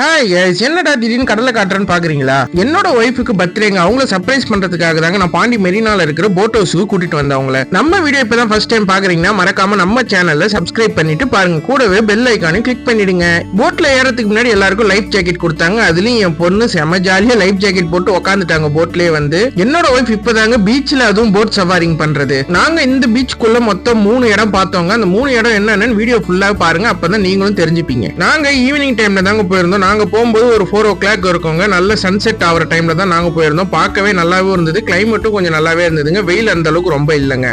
Hi guys, என்னடா திடீர்னு கடலை காட்டுறேன்னு பாக்குறீங்களா? என்னோட ஒய்ஃபுக்கு பர்த்டேங்க. அவங்கள சர்ப்ரைஸ் பண்றதுக்காக தாங்க நான் பாண்டி மெரினால இருக்கிற போட் ஹவுஸுக்கு கூட்டிட்டு வந்தவங்கள. நம்ம வீடியோ இப்பதான் ஃபர்ஸ்ட் டைம் பாக்குறீங்கன்னா மறக்காம நம்ம சேனல்ல சப்ஸ்கிரைப் பண்ணிட்டு பாருங்க. கூடவே பெல் ஐக்கானையும் கிளிக் பண்ணிடுங்க. போட்ல ஏறதுக்கு முன்னாடி எல்லாருக்கும் லைஃப் ஜாக்கெட் கொடுத்தாங்க. அதுலயும் என் பொண்ணு செம ஜாலியா லைஃப் ஜாக்கெட் போட்டு உட்காந்துட்டாங்க போட்லயே வந்து. என்னோட ஒய்ஃப் இப்பதாங்க பீச்ல அதுவும் போட் சவாரிங் பண்றது. நாங்க இந்த பீச்சுக்குள்ள மொத்தம் 3 இடம் பார்த்தோங்க. அந்த 3 இடம் என்னன்னு வீடியோ ஃபுல்லா பாருங்க, அப்பதான் நீங்களும் தெரிஞ்சுப்பீங்க. நாங்க ஈவினிங் டைம்ல தாங்க போயிருந்தோம். நாங்க போகும்போது ஒரு 4 o'clock இருக்குங்க. நல்ல சன்செட் ஆகிற டைம்ல தான் நாங்க போயிருந்தோம். பார்க்கவே நல்லாவே இருந்தது. கிளைமேட்டும் கொஞ்சம் நல்லாவே இருந்ததுங்க. வெயில் அந்த அளவுக்கு ரொம்ப இல்லைங்க.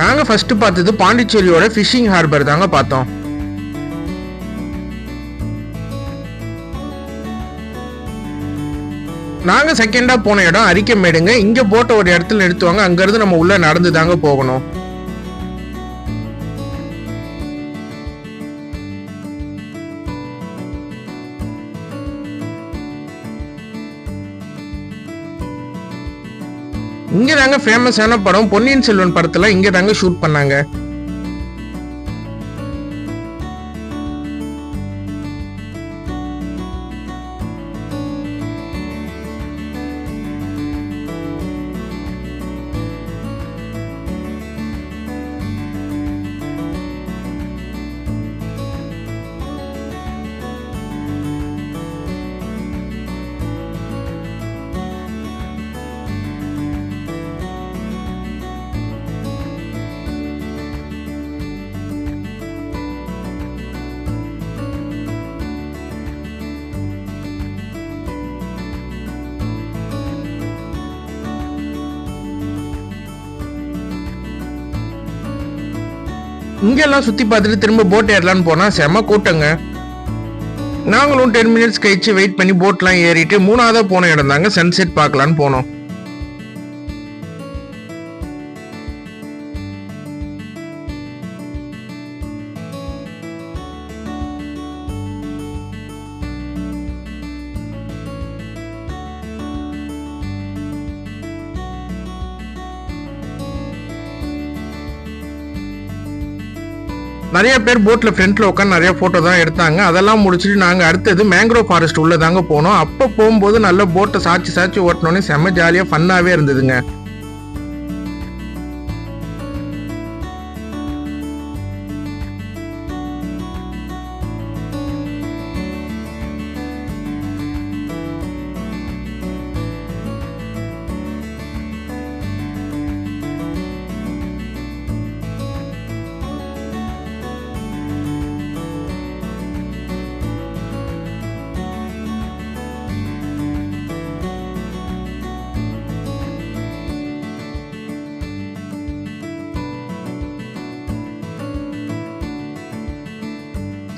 நாங்க ஃபர்ஸ்ட் பார்த்தது பாண்டிச்சேரியோட ஃபிஷிங் ஹார்பர் தாங்க பார்த்தோம். நாங்க செகண்டா போன இடம் அரிக்கமேடுங்க. இங்க போட்ட ஒரு இடத்துல நிறுத்துவாங்க. அங்க இருந்து நம்ம உள்ள நடந்து தாங்க போகணும். இங்க தாங்க ஃபேமஸான படம் பொன்னியின் செல்வன் படத்துல இங்க தாங்க ஷூட் பண்ணாங்க. இங்கெல்லாம் சுத்தி பார்த்துட்டு திரும்ப போட் ஏறலான்னு போனா செம கூட்டங்க. நாங்களும் 10 minutes கழிச்சு வெயிட் பண்ணி போட்லாம் ஏறிட்டு 3ஆவதா போன இடம் தாங்க சன்செட் பார்க்கலான்னு போனோம். நிறைய பேர் போட்ல ஃப்ரண்ட்ல உட்காந்து நிறைய போட்டோ தான் எடுத்தாங்க. அதெல்லாம் முடிச்சுட்டு நாங்க அடுத்தது மேங்க்ரோவ் ஃபாரஸ்ட் உள்ள தாங்க போனோம். அப்ப போகும்போது நல்ல போட்டை சாச்சி ஓட்டணும்னு செம்ம ஜாலியா ஃபன்னாவே இருந்ததுங்க.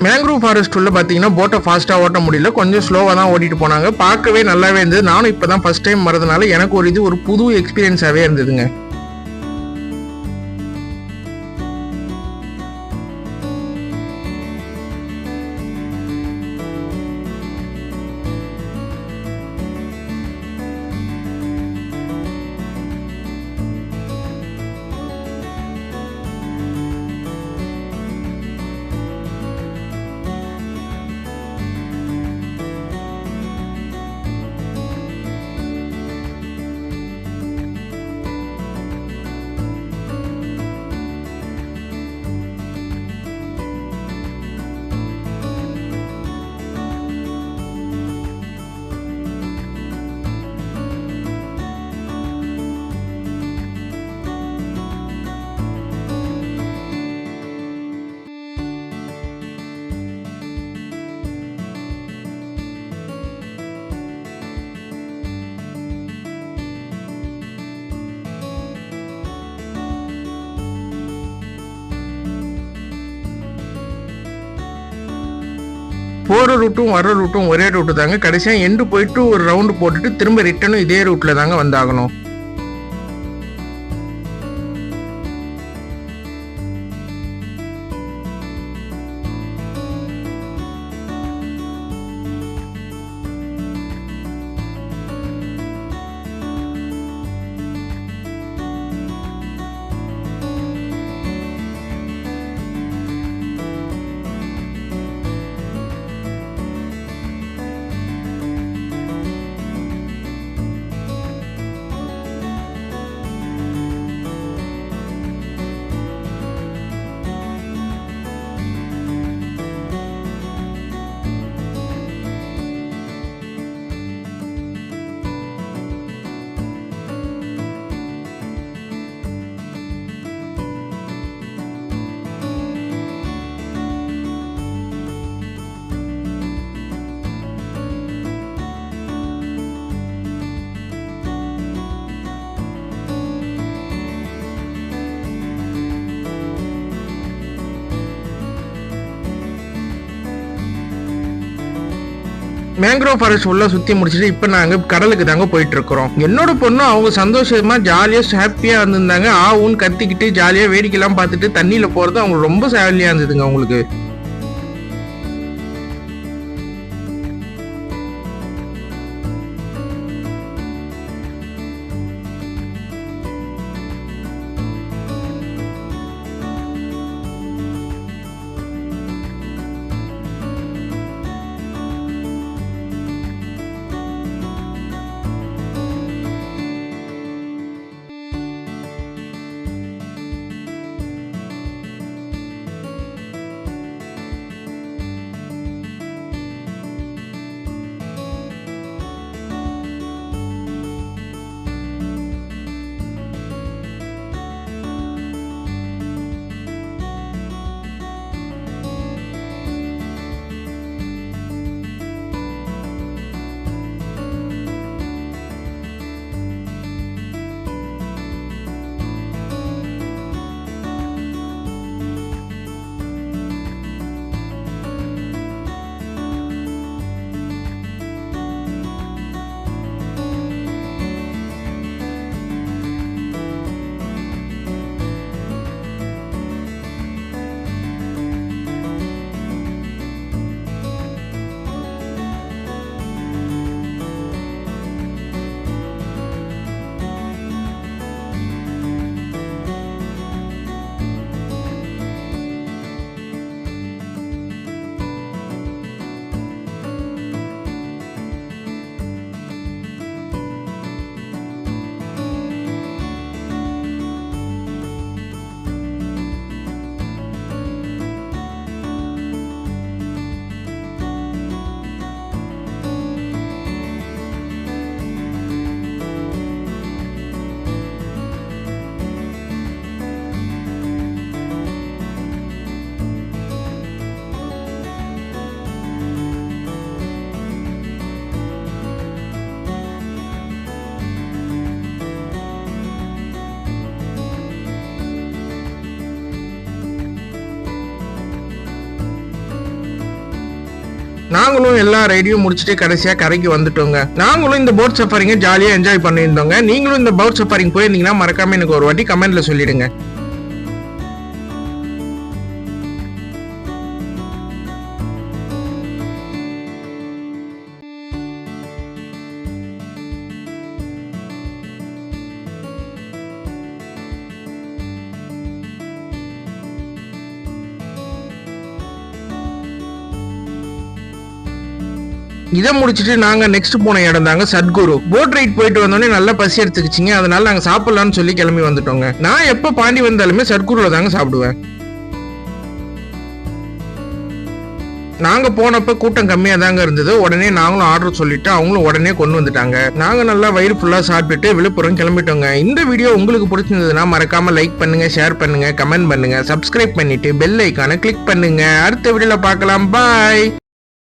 மேங்க்ரோவ் ஃபாரஸ்ட் உள்ள பாத்தீங்கன்னா போட்டை ஃபாஸ்டா ஓட்ட முடியல, கொஞ்சம் ஸ்லோவா தான் ஓட்டிட்டு போனாங்க. பார்க்கவே நல்லாவே இருந்தது. நானும் இப்பதான் ஃபர்ஸ்ட் டைம் வரதுனால எனக்கு ஒரு புது எக்ஸ்பீரியன்ஸாவே இருந்ததுங்க. போற ரூட்டும் வர ரூட்டும் ஒரே ரூட்டு தாங்க. கடைசியா எண்டு போயிட்டு ஒரு ரவுண்டு போட்டுட்டு திரும்ப ரிட்டனும் இதே ரூட்ல தாங்க வந்தாகணும். மேங்க்ரோவ் ஃபாரஸ்ட் உள்ள சுத்தி முடிச்சுட்டு இப்ப நாங்க கடலுக்கு தாங்க போயிட்டு இருக்கிறோம். என்னோட பொண்ணு அவங்க சந்தோஷமா ஜாலியா ஹாப்பியா வந்திருந்தாங்க. ஆவுன்னு கத்திக்கிட்டு ஜாலியா வேடிக்கை எல்லாம் பார்த்துட்டு தண்ணியில போறது அவங்க ரொம்ப ஜாலியா இருந்ததுங்க அவங்களுக்கு. நாங்களும் எல்லா ரைடையும் முடிச்சுட்டு கடைசியா கரைக்கு வந்துட்டோங்க. நாங்களும் இந்த போட் சஃபாரிங்க ஜாலியா என்ஜாய் பண்ணியிருந்தோங்க. நீங்களும் இந்த போட் சஃபாரிங் போயிருந்தீங்கன்னா மறக்காம எனக்கு ஒரு வாட்டி கமெண்ட்ல சொல்லிடுங்க. இதை முடிச்சுட்டு நாங்க நெக்ஸ்ட் போன இடம் தாங்க சத்குரு. போட் ரைட் போயிட்டு வந்தோடனே நல்லா பசி எடுத்துக்கிச்சிங்க. அதனால நாங்க சாப்பிடலாம்னு சொல்லி கிளம்பி வந்துட்டோங்க. நான் எப்ப பாண்டி வந்தாலுமே சத்குருல தாங்க சாப்பிடுவேன். நாங்க போனப்ப கூட்டம் கம்மியா தாங்க இருந்தது. உடனே நாங்களும் ஆர்டர் சொல்லிட்டு அவங்களும் உடனே கொண்டு வந்துட்டாங்க. நாங்க நல்லா வயிறு ஃபுல்லா சாப்பிட்டுட்டு விழுப்புரம் கிளம்பிட்டோங்க. இந்த வீடியோ உங்களுக்கு பிடிச்சிருந்ததுன்னா மறக்காம லைக் பண்ணுங்க, ஷேர் பண்ணுங்க, கமெண்ட் பண்ணுங்க, சப்ஸ்கிரைப் பண்ணிட்டு பெல் ஐக்கானை கிளிக் பண்ணுங்க. அடுத்த வீடியோல பார்க்கலாம். பாய்.